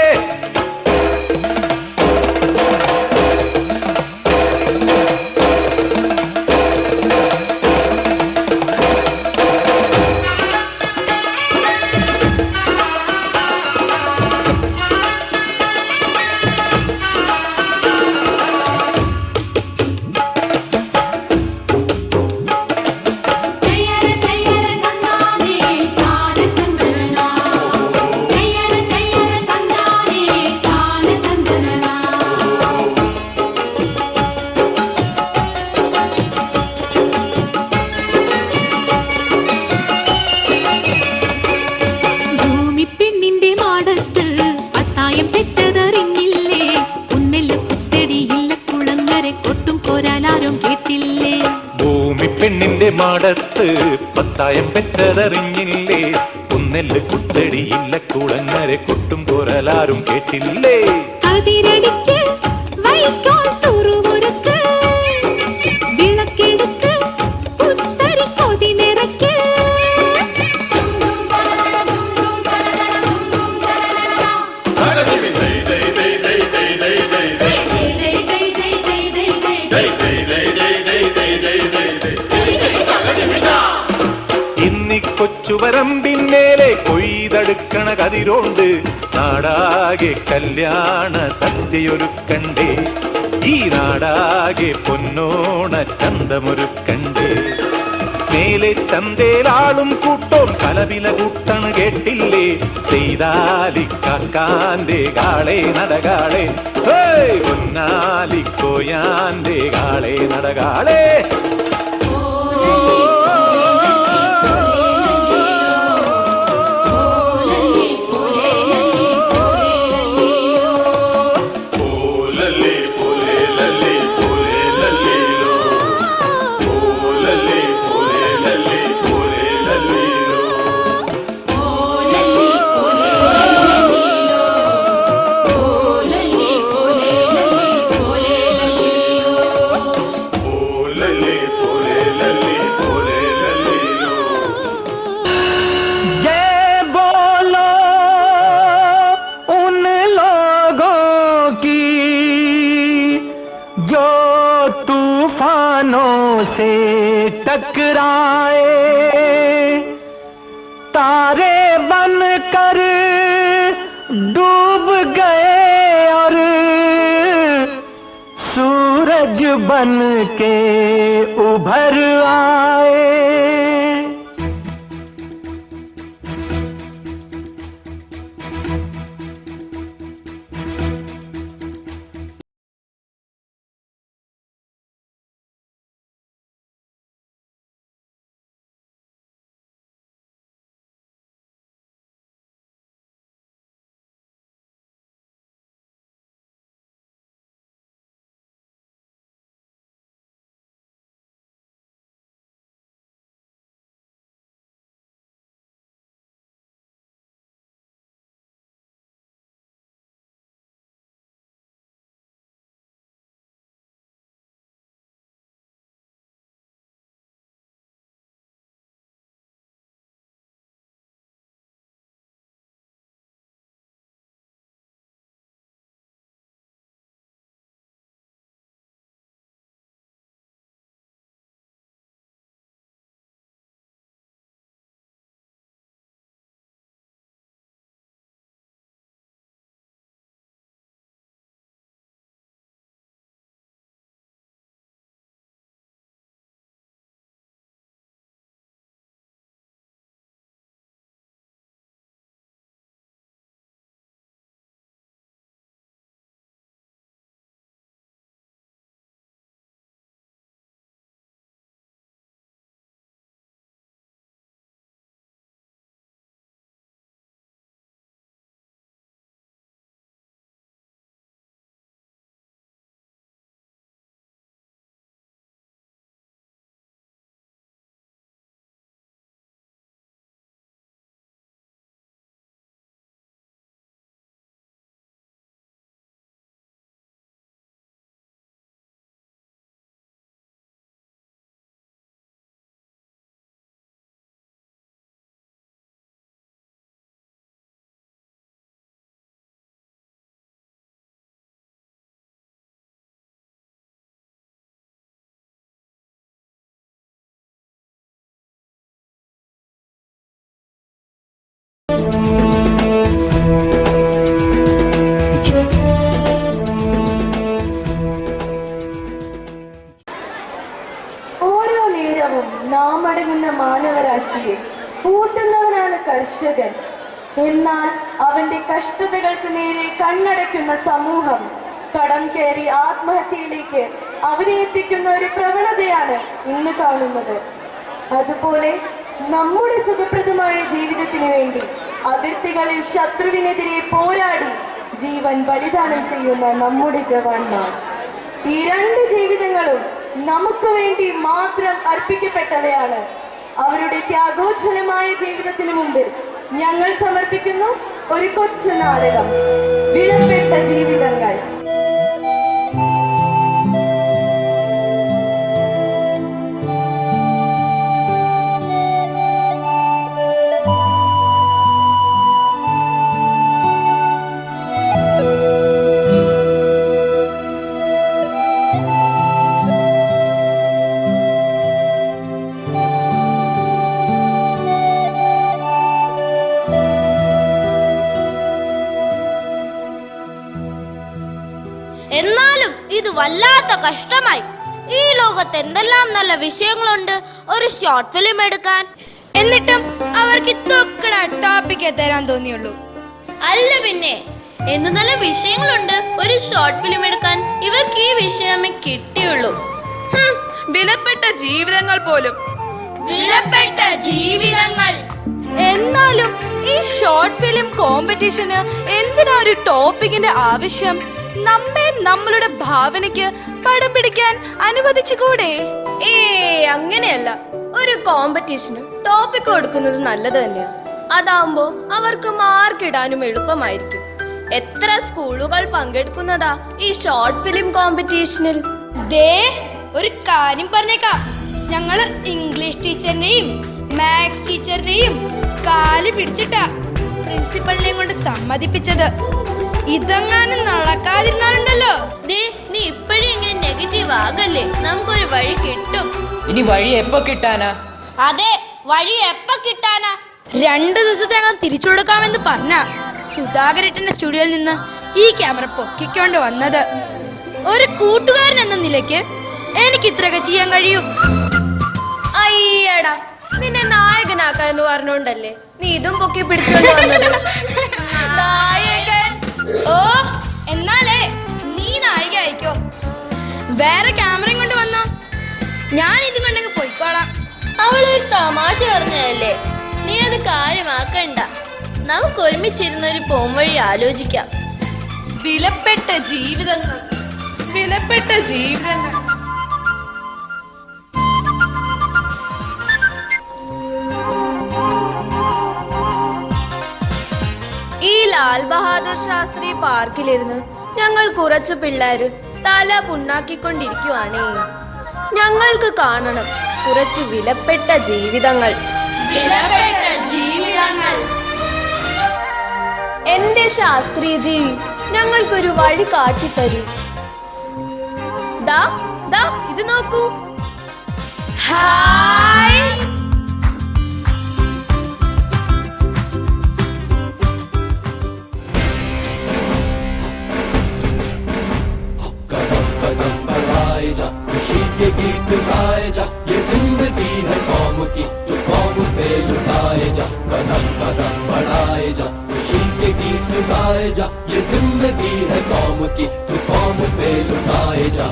തയ്യര തയ്യര തന്നാനേ താന തന്നനനാ, തയ്യര പോരാലാരും കേട്ടില്ലേ. ഭൂമി പെണ്ണിന്റെ മാടത്ത് പത്തായം പെറ്റതറിഞ്ഞില്ലേ. കുന്നെല്ല് കുത്തടിയില്ല കുളങ്ങരെ കൊട്ടും പോരാലാരും കേട്ടില്ലേ. കതിരടിക്ക് വൈക്കോൽ തുറുമുറുക്ക് വിളക്കെടുക്ക് പുത്തരി കൊതി നിറയ്ക്ക്. കൊച്ചുവരമ്പിന്മേലെ കൊയ്തടുക്കണ കതിരോണ്ട് നാടാകെ കല്യാണ സദ്യയൊരുക്കണ്ടേ. ഈ നാടാകെ പൊന്നോണ ചന്തമൊരുക്കണ്ടേ. മേലെ ചന്തേലാളും കൂട്ടോം കലവില കൂട്ടണ് കേട്ടില്ലേ. ചെയ്താലിക്കാക്കാന്റെ കാളെ നടകാളെ പൊന്നാലിക്കോയാന്റെ കാളെ നടകാളെ. से टकराए तारे बन कर डूब गए और सूरज बन के उभर आए. ഓരോ നേരവും നാം അടങ്ങുന്ന മാനവരാശിയെ കൂട്ടുന്നവനാണ് കർഷകൻ. എന്നാൽ അവന്റെ കഷ്ടതകൾക്ക് നേരെ കണ്ണടയ്ക്കുന്ന സമൂഹം കടം കയറി ആത്മഹത്യയിലേക്ക് അവരെ എത്തിക്കുന്ന ഒരു പ്രവണതയാണ് ഇന്ന് കാണുന്നത്. അതുപോലെ നമ്മുടെ സുഖപ്രദമായ ജീവിതത്തിന് വേണ്ടി അതിർത്തികളിൽ ശത്രുവിനെതിരെ പോരാടി ജീവൻ ബലിദാനം ചെയ്യുന്ന നമ്മുടെ ജവാന്മാർ ഈ രണ്ട് ജീവിതങ്ങളും നമുക്ക് വേണ്ടി മാത്രം അർപ്പിക്കപ്പെട്ടവയാണ്. അവരുടെ ത്യാഗോജ്വലമായ ജീവിതത്തിന് മുമ്പിൽ ഞങ്ങൾ സമർപ്പിക്കുന്നു ഒരു കൊച്ചു നാടകം, വിലപ്പെട്ട ജീവിതങ്ങൾ. എന്നാലും ഇത് വല്ലാത്ത കഷ്ടമായി. ഈ ലോകത്ത് എന്തെല്ലാം നല്ല വിഷയങ്ങളുണ്ട് ഒരു ഷോർട്ട് ഫിലിം എടുക്കാൻ. എന്നിട്ടും അവർക്ക് ഇതൊക്കെ ടോപ്പിക്ക് തരാൻ തോന്നിയുള്ളൂ. അല്ല പിന്നെ എന്ത് നല്ല വിഷയങ്ങളുണ്ട് ഒരു ഷോർട്ട് ഫിലിം എടുക്കാൻ. ഇവർക്ക് ഈ വിഷയമേ കിട്ടിയുള്ളൂ. വിലപ്പെട്ട ജീവിതങ്ങൾ പോലും. വിലപ്പെട്ട ജീവിതങ്ങൾ. എന്നാലും ഈ ഷോർട്ട് ഫിലിം കോമ്പറ്റീഷന് എന്തിനാ ഒരു ടോപ്പിക്കിന്റെ ആവശ്യം? നമ്മെ നമ്മളുടെ ഭാവനയ്ക്ക് പടം പിടിക്കാൻ അനുവദിച്ചുകൂടെ? അങ്ങനെയല്ല. ഒരു കോമ്പറ്റീഷന് ടോപ്പിക് കൊടുക്കുന്നത് നല്ലത് തന്നെയാണ്. അതാവുമ്പോ അവർക്ക് മാർക്ക് ഇടാനും എളുപ്പമായിരിക്കും. എത്ര സ്കൂളുകൾ പങ്കെടുക്കുന്നതാ ഈ ഷോർട്ട് ഫിലിം കോമ്പറ്റീഷനിൽ. ഒരു കാര്യം പറഞ്ഞേക്കാം, ഞങ്ങള് ഇംഗ്ലീഷ് ടീച്ചറിനെയും മാത്സ് ടീച്ചറിനെയും കാല് പിടിച്ചിട്ടാ പ്രിൻസിപ്പലിനെയും കൊണ്ട് സമ്മതിപ്പിച്ചത്. ഇതെങ്ങാനും നടക്കാതിരുന്നാലുണ്ടല്ലോ. നീ ഇപ്പോഴും ഇങ്ങനെ നെഗറ്റീവ് ആകല്ലേ, നമുക്കൊരു വഴി കിട്ടും. ഇനി വഴി എപ്പോ കിട്ടാനാ? അതെ, വഴി എപ്പോ കിട്ടാനാ? 2 ദിവസത്തിനകം തിരിച്ചു കൊടുക്കാമെന്ന് പറഞ്ഞ സുധാകരേട്ടന്റെ സ്റ്റുഡിയോയിൽ നിന്ന് ഈ ക്യാമറ പൊക്കിക്കൊണ്ട് വന്നത്. ഒരു കൂട്ടുകാരൻ എന്ന നിലയ്ക്ക് എനിക്ക് ഇത്രയൊക്കെ ചെയ്യാൻ കഴിയും. അയ്യടാ, നിന്നെ നായകനാക്കാന്ന് പറഞ്ഞോണ്ടല്ലേ നീ ഇതും പൊക്കി പിടിച്ചോണ്ട് വന്നത്. നായകൻ. ഓ, എന്നാലേ നീ നായിക ആയിക്കോ. വേറെ ക്യാമറയും കൊണ്ട് വന്നോ, ഞാൻ ഇതും കൊണ്ടെങ്കിൽ പോയിക്കോളാം. അവളൊരു തമാശ പറഞ്ഞതല്ലേ, നീ അത് കാര്യമാക്കണ്ട. നമുക്ക് ഒരുമിച്ചിരുന്ന ഒരു പോംവഴി ആലോചിക്കാം. വിലപ്പെട്ട ജീവിതങ്ങൾ, വിലപ്പെട്ട ജീവിതങ്ങൾ. ഈ ലാൽ ബഹാദൂർ ശാസ്ത്രി പാർക്കിലിരുന്ന് ഞങ്ങൾ കുറച്ചു പിള്ളേര് തല പുണ്ണാക്കിക്കൊണ്ടിരിക്കുവാണേ. ഞങ്ങൾക്ക് കാണണം കുറച്ചു വിലപ്പെട്ട ജീവിതങ്ങൾ. വിലപ്പെട്ട ജീവിതങ്ങൾ. എന്റെ ശാസ്ത്രിജി, ഞങ്ങൾക്കൊരു വഴി കാട്ടിത്തരൂ. ദാ ദാ ഇത് നോക്കൂ. ഹായ്. खुशी के गीत गाए जा, ये जिंदगी है कौम की, तो कौम पे लुटाए जा, कदम कदम बढ़ाए जा. खुशी के गीत गाए जा, ये जिंदगी है कौम की, तो कौम पे लुटाए जा.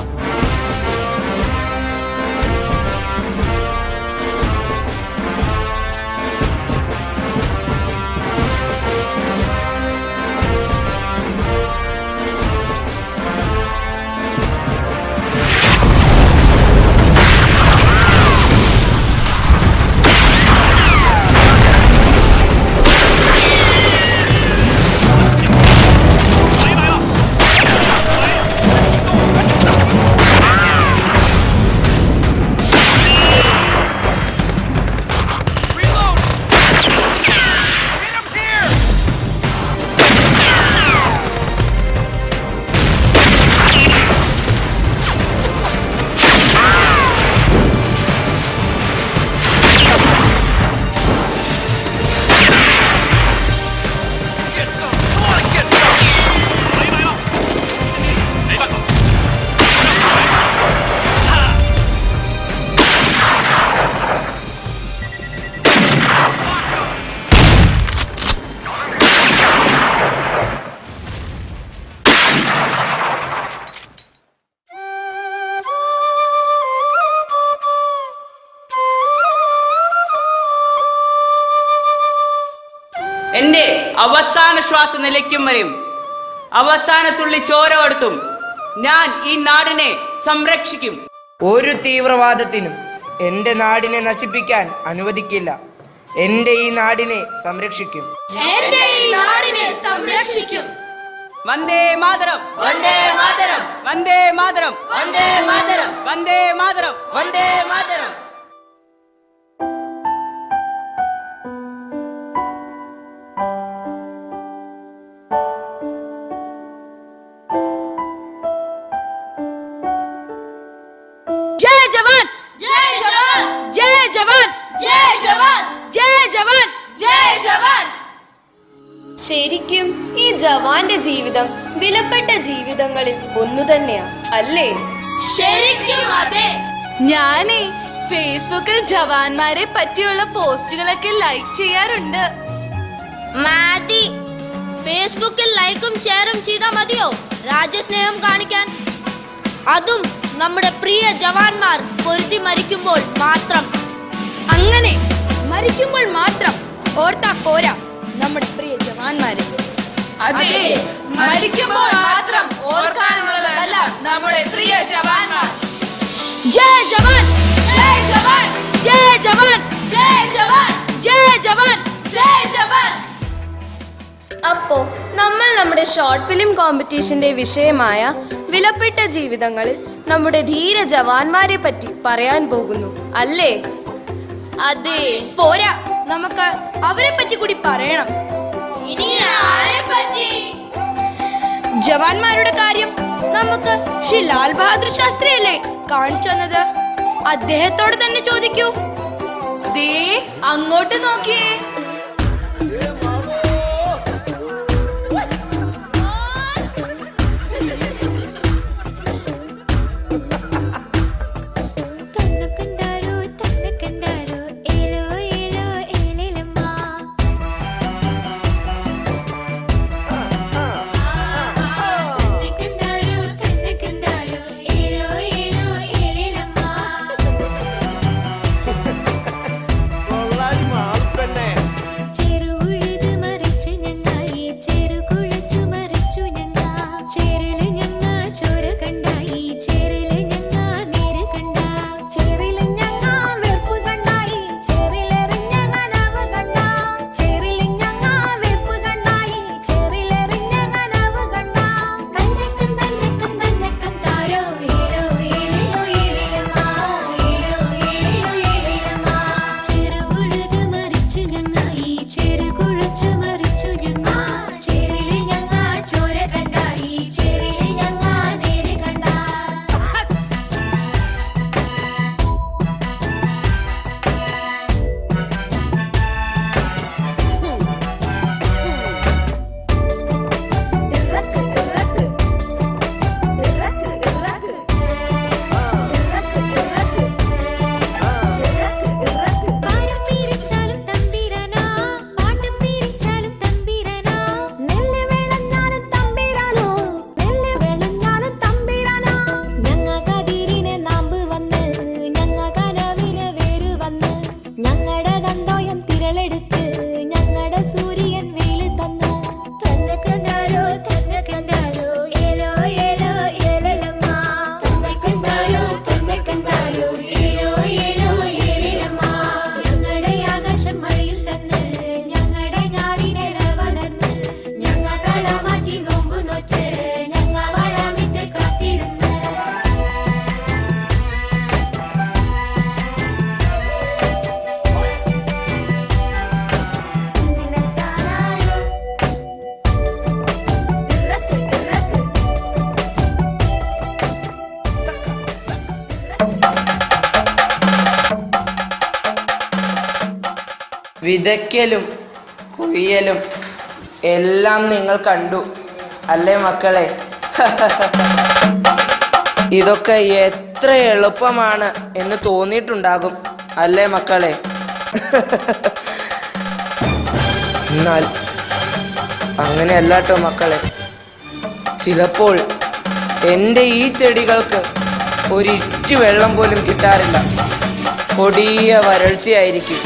എന്റെ അവസാന ശ്വാസം നിലയ്ക്കും വരെയും അവസാന തുള്ളി ചോര കൊടുത്തും ഞാൻ ഈ നാടിനെ സംരക്ഷിക്കും. ഒരു തീവ്രവാദത്തിനും എന്റെ നാടിനെ നശിപ്പിക്കാൻ അനുവദിക്കില്ല. എന്റെ ഈ നാടിനെ സംരക്ഷിക്കും. എന്റെ ഈ നാടിനെ സംരക്ഷിക്കും. വന്ദേ മാതരം, വന്ദേ മാതരം, വന്ദേ മാതരം, വന്ദേ മാതരം, വന്ദേ മാതരം, വന്ദേ മാതരം. जय जवान, जय जवान, जय जवान, जय जवान, जय जवान, जय जवान. ശരിക്കും ഈ ജവാന്റെ ജീവിതം വിലപ്പെട്ട ജീവിതങ്ങളിൽ ഒന്നു തന്നെയാ അല്ലേ? ശരിക്കും അതെ. ഞാനേ ഫേസ്ബുക്കിൽ ജവാന്മാരെ പറ്റിയുള്ള പോസ്റ്റുകളൊക്കെ ലൈക്ക് ചെയ്യാറുണ്ട്. മതി, ഫേസ്ബുക്കിൽ ലൈക്കും ഷെയറും ചെയ്താൽ മതിയോ രാജ്യസ്നേഹം കാണിക്കാൻ? അതും നമ്മുടെ പ്രിയ ജവാന്മാർ പൊരുതി മരിക്കുമ്പോൾ മാത്രം. അങ്ങനെ മരിക്കുമ്പോൾ മാത്രം ഓർത്താ പോരാ നമ്മുടെ പ്രിയ ജവാന്മാരെ. അതെ, മരിക്കുമ്പോൾ മാത്രം ഓർക്കാനുള്ളതല്ല നമ്മുടെ പ്രിയ ജവാന്മാർ. ജയ് ജവാൻ, ജയ് ജവാൻ, ജയ് ജവാൻ, ജയ് ജവാൻ, ജയ് ജവാൻ, ജയ് ജവാൻ. അപ്പോ നമ്മൾ നമ്മുടെ ഷോർട്ട് ഫിലിം കോമ്പറ്റീഷന്റെ വിഷയമായ വിലപ്പെട്ട ജീവിതങ്ങളിൽ നമ്മുടെ ധീര ജവാന്മാരെ പറ്റി പറയാൻ പോകുന്നു അല്ലേ? അതെ, പോരാ, നമുക്ക് അവരെ പറ്റി കൂടി പറയണം. ഇനി ആരെ പറ്റി? ജവാന്മാരുടെ കാര്യം നമുക്ക് ശ്രീ ലാൽ ബഹാദൂർ ശാസ്ത്രിയല്ലേ കാണിച്ചു തന്നത്. അദ്ദേഹത്തോട് തന്നെ ചോദിക്കൂ. ദേ അങ്ങോട്ട് നോക്കിയേ. വിതയ്ക്കലും കൊയ്യലും എല്ലാം നിങ്ങൾ കണ്ടു അല്ലേ മക്കളെ? ഇതൊക്കെ എത്ര എളുപ്പമാണ് എന്ന് തോന്നിയിട്ടുണ്ടാകും അല്ലേ മക്കളെ? എന്നാൽ അങ്ങനെയല്ലാട്ടോ മക്കളെ. ചിലപ്പോൾ എൻ്റെ ഈ ചെടികൾക്ക് ഒരിറ്റു വെള്ളം പോലും കിട്ടാറില്ല. കൊടിയ വരൾച്ചയായിരിക്കും.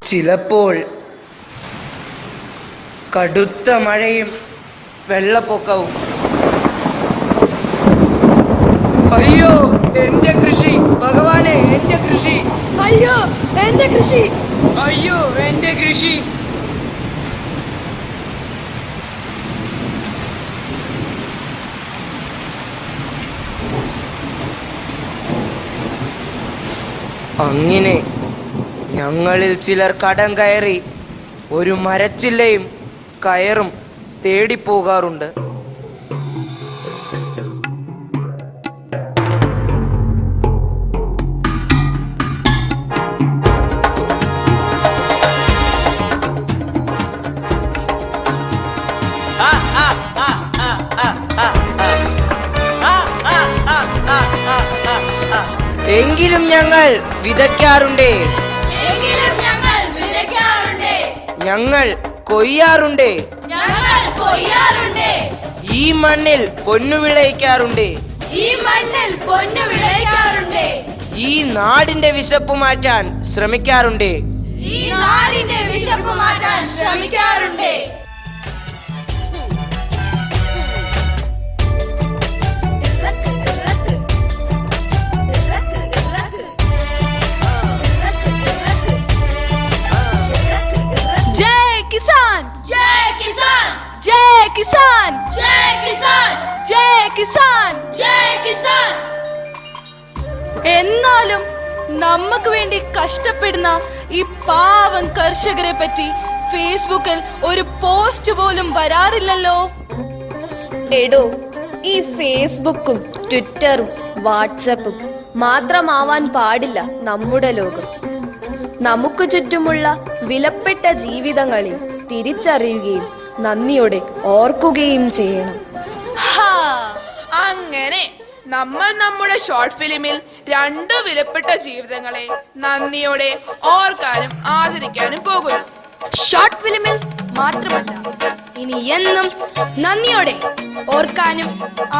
ചിലപ്പോൾ കടുത്ത മഴയും വെള്ളപ്പൊക്കവും. അയ്യോ എന്റെ കൃഷി, ഭഗവാനെ എന്റെ കൃഷി, അയ്യോ എന്റെ കൃഷി, അയ്യോ എന്റെ കൃഷി. അങ്ങനെ ഞങ്ങളിൽ ചിലർ കടം കയറി ഒരു മരച്ചില്ലയും കയറും തേടിപ്പോകാറുണ്ട്. എങ്കിലും ഞങ്ങൾ വിതയ്ക്കാറുണ്ട്, ഞങ്ങൾ കൊയ്യാറുണ്ട്, ഈ മണ്ണിൽ പൊന്നു വിളയിക്കാറുണ്ട്, ഈ നാടിന്റെ വിശപ്പ് മാറ്റാൻ ശ്രമിക്കാറുണ്ട്. किसान जय किसान, जय किसान, जय किसान, जय किसान, जय किसान. എന്നാലും നമുക്ക് വേണ്ടി കഷ്ടപ്പെടുന്ന ഈ പാവം കർഷകരെ പറ്റി ഫേസ്ബുക്കിൽ ഒരു പോസ്റ്റ് പോലും വരാറില്ലല്ലോ. എടോ, ഈ ഫേസ്ബുക്കും ട്വിറ്ററും വാട്സപ്പും മാത്രമാവാൻ പാടില്ല നമ്മുടെ ലോകം. നമുക്ക് ചുറ്റുമുള്ള വിലപ്പെട്ട ജീവിതങ്ങളെ തിരിച്ചറിയുകയും നന്ദിയോടെ ഓർക്കുകയും ചെയ്യണം. അങ്ങനെ നമ്മൾ നമ്മുടെ ഷോർട്ട് ഫിലിമിൽ 2 വിലപ്പെട്ട ജീവിതങ്ങളെ നന്ദിയോടെ ഓർക്കാനും ആദരിക്കാനും പോകുന്നു. ഷോർട്ട് ഫിലിമിൽ മാത്രമല്ല, ഇനി എന്നും നന്ദിയോടെ ഓർക്കാനും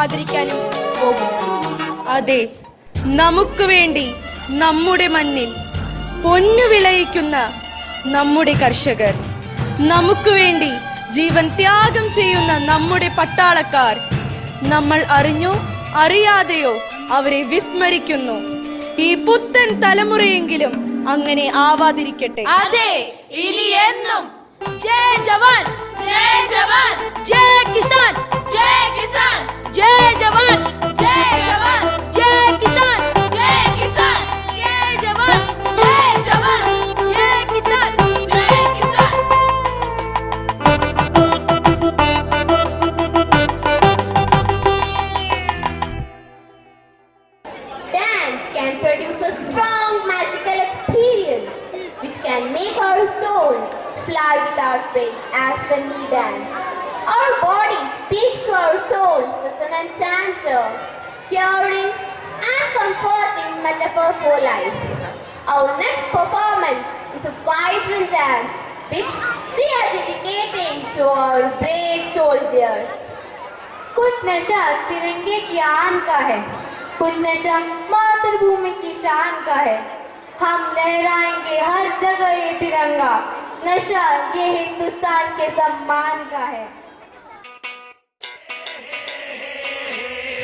ആദരിക്കാനും പോകും. അതെ, നമുക്ക് വേണ്ടി നമ്മുടെ മണ്ണിൽ പൊന്നു വിളയിക്കുന്ന നമ്മുടെ കർഷകർ, നമുക്ക് വേണ്ടി ജീവൻ ത്യാഗം ചെയ്യുന്ന നമ്മുടെ പട്ടാളക്കാർ, നമ്മൾ അറിഞ്ഞോ അറിയാതെയോ അവരെ വിസ്മരിക്കുന്നു. ഈ പുത്തൻ തലമുറയെങ്കിലും അങ്ങനെ ആവാതിരിക്കട്ടെ. അതെ, ഇനി എന്നും ജയ് ജവാൻ, ജയ് ജവാൻ, ജയ് കിസാൻ, ജയ് കിസാൻ, ജയ് ജവാൻ, ജയ് ജവാൻ, ജയ് കിസാൻ, ജയ് കിസാൻ, ജയ് ജവാൻ, ജയ് ജവാൻ, ജയ് കിസാൻ, ജയ് Kisan. Dance can produce a strong magical experience which can make our soul fly without wings as when we dance. Our body speaks to our souls as an enchanter, caring and comforting metaphor for life. Our next performance is a vibrant dance which we are dedicating to our brave soldiers. कुछ नशा तिरंगे की आन का है, कुछ नशा मातृभूमि की शान का है. हम लहराएंगे हर जगह ये तिरंगा, नशा ये हिंदुस्तान के सम्मान का है.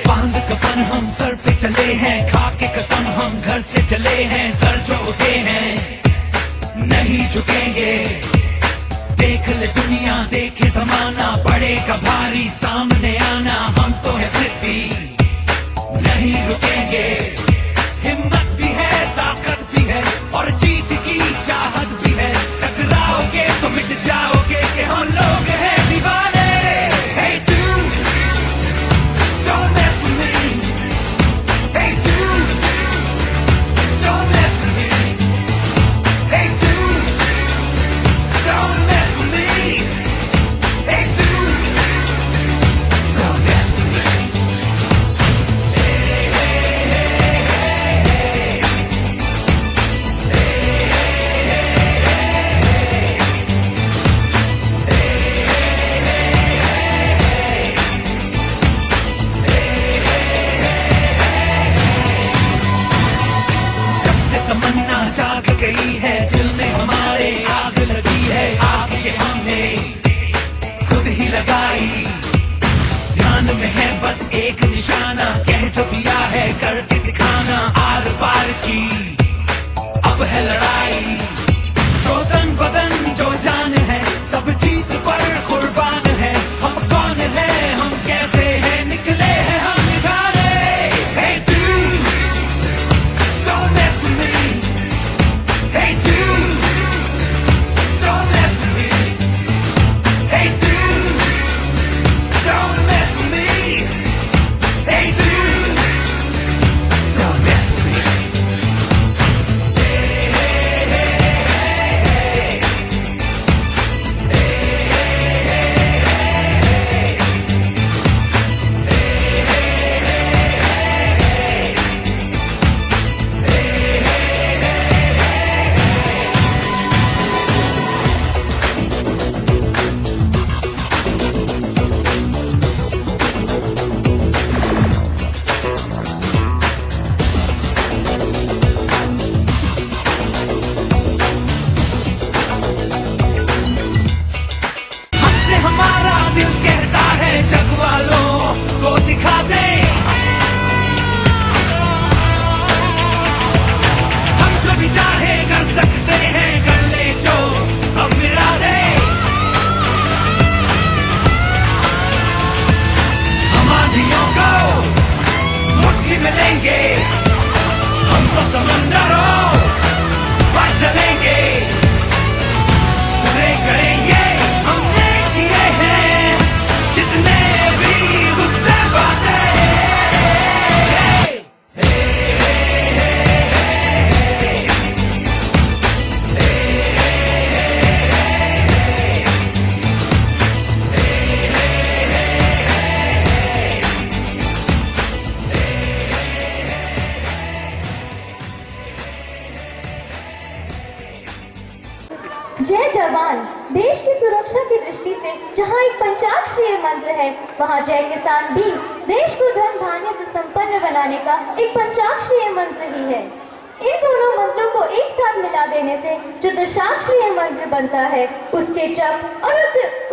बांध कफन हम सर पे चले हैं, खा के कसम हम घर से चले हैं, सर जो उठे हैं नहीं झुकेंगे. देख ले दुनिया, देखे जमाना, पड़ेगा भारी सामने आना, हम तो है सिद्धि नहीं रुकेंगे. हिम्मत भी है, ताकत भी है और जीत की चाहत भी है. टकराओगे तो मिट जाओगे कि हम लोग हैं दीवाने. Hey dude, don't mess with me. Hey dude, don't mess with me. Hey dude, don't mess with me. Hey dude, लगाई, ध्यान में है बस एक निशाना, कह जो दिया है करके दिखाना, आर पार की अब है लड़ाई, जो तन बदन जो जान है सब जीत पर कुर्बान है, हम कौन है हम कैसे हैं निकले हैं हम निखारे। Hey dude, don't mess with me. Hey dude, don't mess with me. Hey dude, don't mess with me. Hey dude, don't mess with me. हमसे हमारा दिल कहता है जग वालों को दिखा दे, हम जो भी चाहे कर सकते हैं, कर ले जो हम मिला दे, हम आंधियों को मुट्ठी में लेंगे, हम तो समंदरों पर चलेंगे, पूरे करेंगे हमने किए हैं जितने भी मुझसे बातें। जय जवान देश की सुरक्षा की दृष्टि से जहां एक पंचाक्षरीय मंत्र है, वहां जय किसान भी देश को धन धान्य से संपन्न बनाने का एक पंचाक्षरीय मंत्र ही है। इन दोनों मंत्रों को एक साथ मिला देने से जो दशाक्षरीय मंत्र बनता है, उसके जप और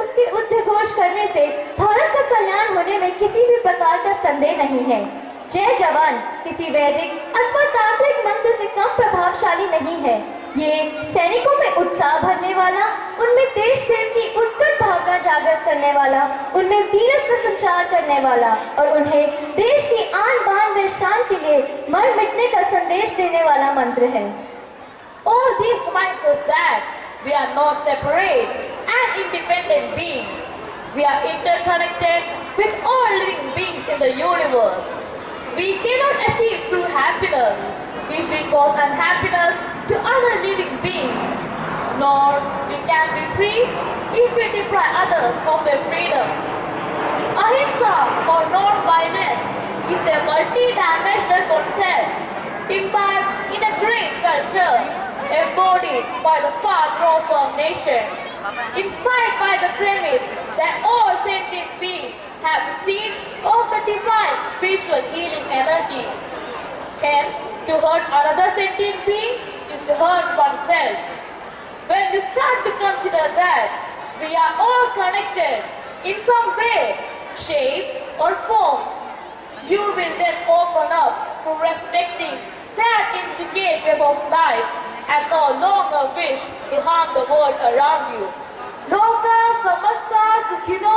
उसके उद्घोष करने से भारत का कल्याण होने में किसी भी प्रकार का संदेह नहीं है। जय जवान किसी वैदिक अथवा तांत्रिक मंत्र से कम प्रभावशाली नहीं है। ये सैनिकों में उत्साह भरने वाला, उनमें देश प्रेम की उत्कट भावना जागृत करने वाला, उनमें वीरत्व संचार करने वाला और उन्हें देश की आन बान व शान के लिए मर मिटने का संदेश देने वाला मंत्र है। All this reminds us that we are not separate and independent beings. We are interconnected with all living beings in the universe. We cannot achieve true happiness if we cause unhappiness to other living beings, nor we can be free if we deprive others of their freedom. Ahimsa or non-violence is a multi-dimensional concept imbibed in a great culture, embodied by the fast reform nation, inspired by the premise that all sentient beings have the seed of the divine spiritual healing energy. Hence, to hurt another sentient being is to hurt oneself. When you start to consider that we are all connected in some way, shape or form, you will then open up to respecting that intricate web of life and no longer wish to harm the world around you. Loka samasta sukhino